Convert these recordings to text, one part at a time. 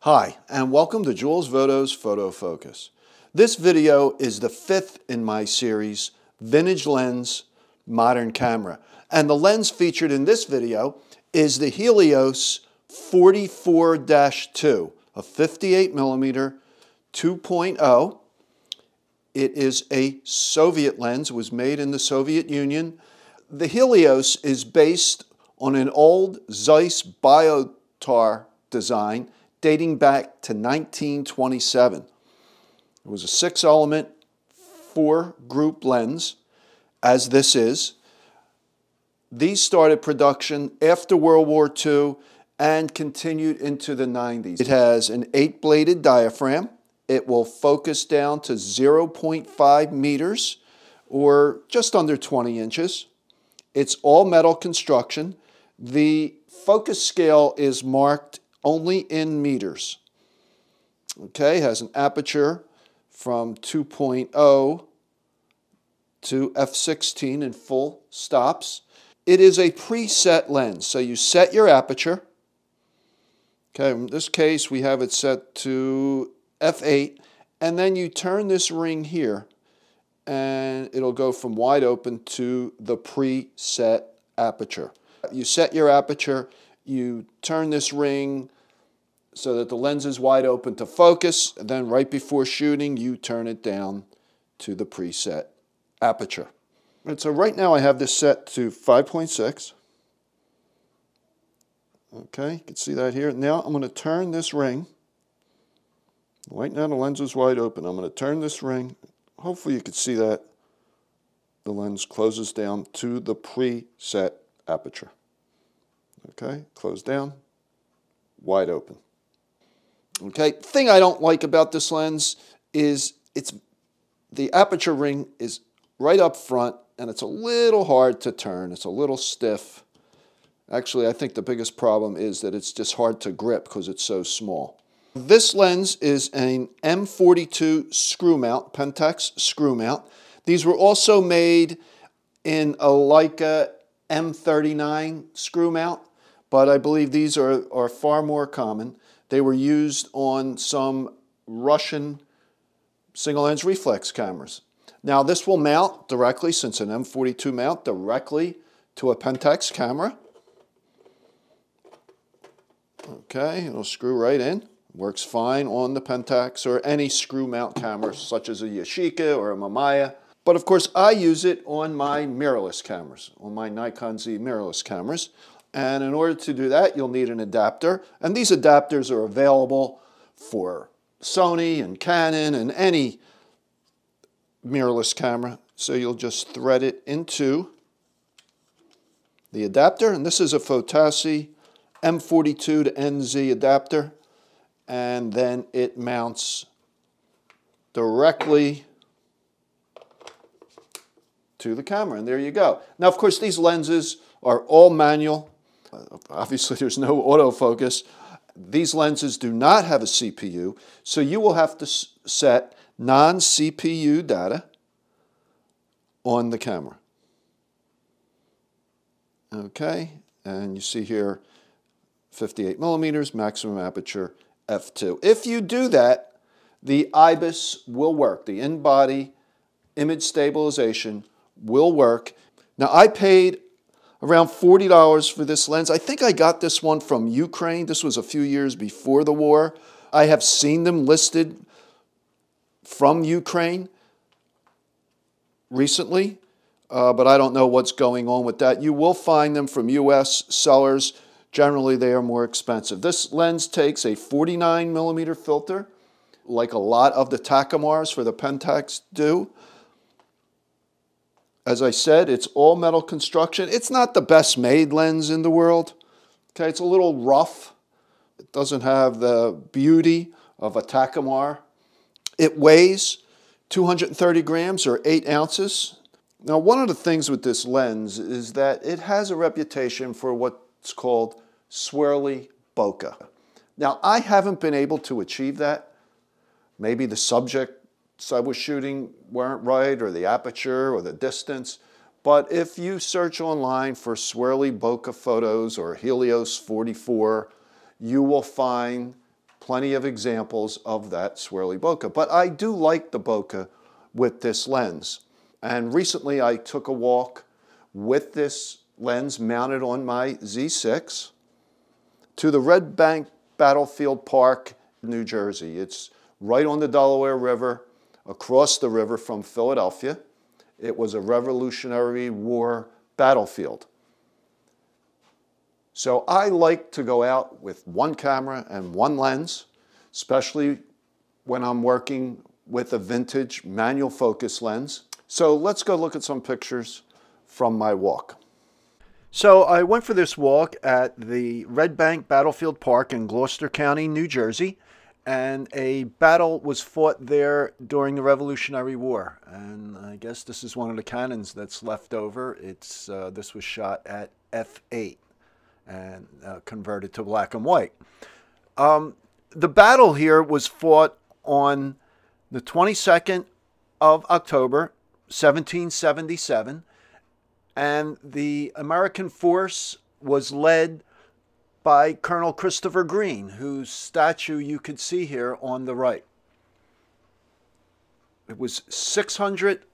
Hi, and welcome to Jules Voto's Photo Focus. This video is the 5th in my series, Vintage Lens, Modern Camera. And the lens featured in this video is the Helios 44-2, a 58mm 2.0. It is a Soviet lens. It was made in the Soviet Union. The Helios is based on an old Zeiss Biotar design dating back to 1927. It was a 6-element, 4-group lens, as this is. These started production after World War II and continued into the 90s. It has an 8-bladed diaphragm. It will focus down to 0.5 meters or just under 20 inches. It's all metal construction. The focus scale is marked only in meters. Okay, has an aperture from 2.0 to f/16 in full stops. It is a preset lens, so you set your aperture. Okay, in this case we have it set to f8, and then you turn this ring here and it'll go from wide open to the preset aperture. You set your aperture, you turn this ring so that the lens is wide open to focus, and then right before shooting you turn it down to the preset aperture. And so right now I have this set to 5.6. Okay, you can see that here. Now I'm going to turn this ring. Right now the lens is wide open. I'm going to turn this ring. Hopefully you can see that the lens closes down to the preset aperture. Okay, close down, wide open. Okay, the thing I don't like about this lens is the aperture ring is right up front and it's a little hard to turn. It's a little stiff. Actually, I think the biggest problem is that it's just hard to grip because it's so small. This lens is an M42 screw mount, Pentax screw mount. These were also made in a Leica M39 screw mount, but I believe these are far more common. They were used on some Russian single lens reflex cameras. Now this will mount directly, since an M42 mount, directly to a Pentax camera. Okay, it'll screw right in. Works fine on the Pentax or any screw mount camera such as a Yashica or a Mamiya. But of course I use it on my mirrorless cameras, on my Nikon Z mirrorless cameras. And in order to do that, you'll need an adapter. And these adapters are available for Sony and Canon and any mirrorless camera. So you'll just thread it into the adapter. And this is a Photasi M42 to NZ adapter. And then it mounts directly to the camera. And there you go. Now, of course, these lenses are all manual. Obviously, there's no autofocus. These lenses do not have a CPU, so you will have to set non-CPU data on the camera. Okay, and you see here 58mm, maximum aperture f2. If you do that, the IBIS will work. The in-body image stabilization will work. Now, I paid around $40 for this lens. I think I got this one from Ukraine. This was a few years before the war. I have seen them listed from Ukraine recently, but I don't know what's going on with that. You will find them from US sellers. Generally, they are more expensive. This lens takes a 49mm filter, like a lot of the Takumars for the Pentax do. As I said, it's all metal construction. It's not the best made lens in the world. Okay, it's a little rough. It doesn't have the beauty of a Takumar. It weighs 230 grams or 8 ounces. Now, one of the things with this lens is that it has a reputation for what's called swirly bokeh. Now, I haven't been able to achieve that. Maybe the subject I was shooting weren't right, or the aperture, or the distance. But if you search online for swirly bokeh photos or Helios 44, you will find plenty of examples of that swirly bokeh. But I do like the bokeh with this lens. And recently I took a walk with this lens mounted on my Z6 to the Red Bank Battlefield Park, New Jersey. It's right on the Delaware River, across the river from Philadelphia. It was a Revolutionary War battlefield. So I like to go out with one camera and one lens, especially when I'm working with a vintage manual focus lens. So let's go look at some pictures from my walk. So I went for this walk at the Red Bank Battlefield Park in Gloucester County, New Jersey, and a battle was fought there during the Revolutionary War. And I guess this is one of the cannons that's left over. This was shot at f8 and converted to black and white. The battle here was fought on the 22nd of October, 1777, and the American force was led by Colonel Christopher Green, whose statue you could see here on the right. It was 600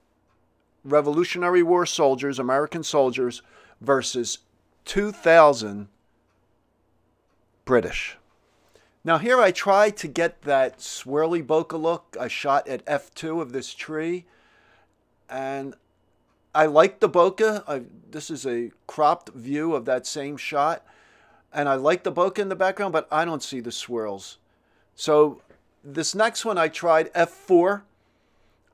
Revolutionary War soldiers, American soldiers, versus 2,000 British. Now here I tried to get that swirly bokeh look. I shot at f2 of this tree, and I like the bokeh. This is a cropped view of that same shot, and I like the bokeh in the background, but I don't see the swirls. So this next one I tried f4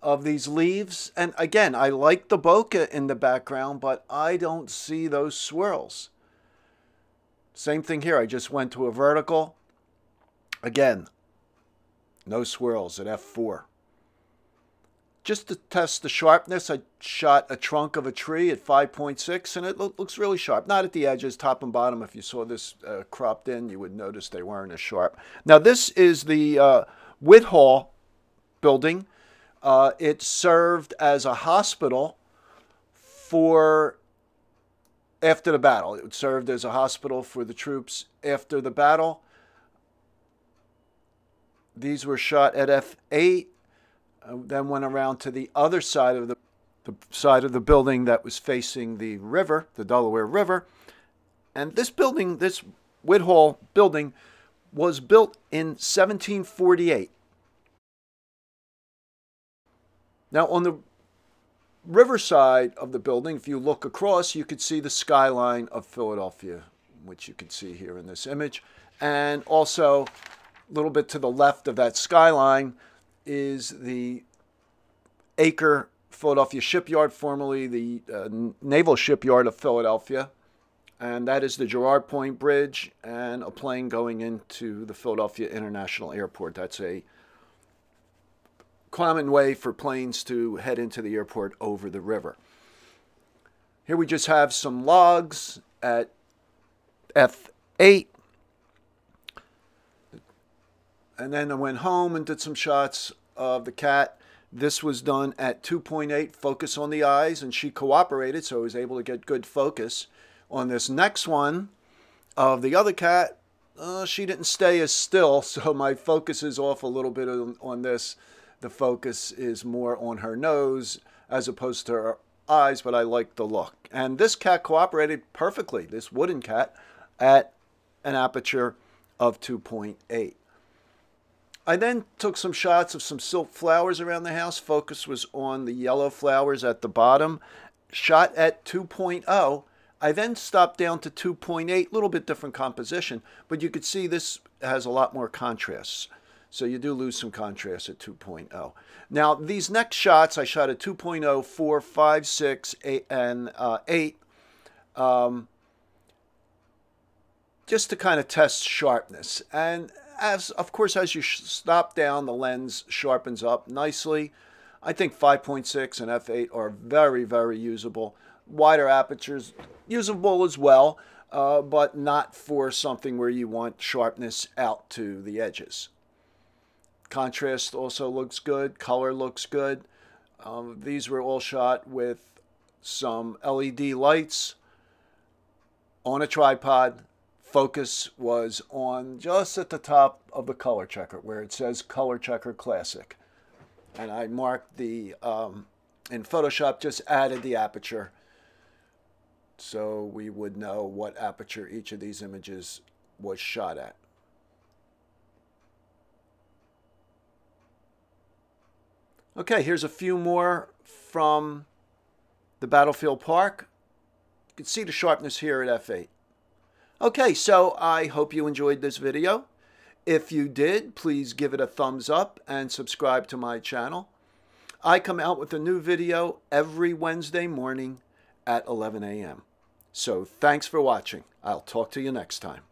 of these leaves, and again, I like the bokeh in the background, but I don't see those swirls. Same thing here. I just went to a vertical. Again, no swirls at f4. Just to test the sharpness, I shot a trunk of a tree at 5.6, and it looks really sharp. Not at the edges, top and bottom. If you saw this cropped in, you would notice they weren't as sharp. Now, this is the Whitehall building. It served as a hospital after the battle. It served as a hospital for the troops after the battle. These were shot at f8. Then went around to the other side of the building that was facing the river, the Delaware River. And this building, this Whitehall building, was built in 1748. Now on the riverside of the building, if you look across, you could see the skyline of Philadelphia, which you can see here in this image. And also a little bit to the left of that skyline is the Acre Philadelphia Shipyard, formerly the Naval Shipyard of Philadelphia. And that is the Girard Point Bridge and a plane going into the Philadelphia International Airport. That's a common way for planes to head into the airport over the river. Here we just have some logs at f8. And then I went home and did some shots of the cat. This was done at 2.8, focus on the eyes, and she cooperated, so I was able to get good focus. On this next one of the other cat, she didn't stay as still, so my focus is off a little bit on this. The focus is more on her nose as opposed to her eyes, but I like the look. And this cat cooperated perfectly, this wooden cat, at an aperture of 2.8. I then took some shots of some silk flowers around the house. Focus was on the yellow flowers at the bottom. Shot at 2.0. I then stopped down to 2.8, a little bit different composition, but you could see this has a lot more contrast. So you do lose some contrast at 2.0. Now, these next shots, I shot at 2.0, 4, 5, 6, 8, and 8, just to kind of test sharpness. And of course, as you stop down, the lens sharpens up nicely. I think 5.6 and f8 are very, very usable. Wider apertures, usable as well, but not for something where you want sharpness out to the edges. Contrast also looks good. Color looks good. These were all shot with some LED lights on a tripod, focus was on just at the top of the color checker where it says Color Checker Classic. And I marked the, in Photoshop, just added the aperture so we would know what aperture each of these images was shot at. Okay, here's a few more from the Battlefield Park. You can see the sharpness here at f8. Okay, so I hope you enjoyed this video. If you did, please give it a thumbs up and subscribe to my channel. I come out with a new video every Wednesday morning at 11 a.m. So thanks for watching. I'll talk to you next time.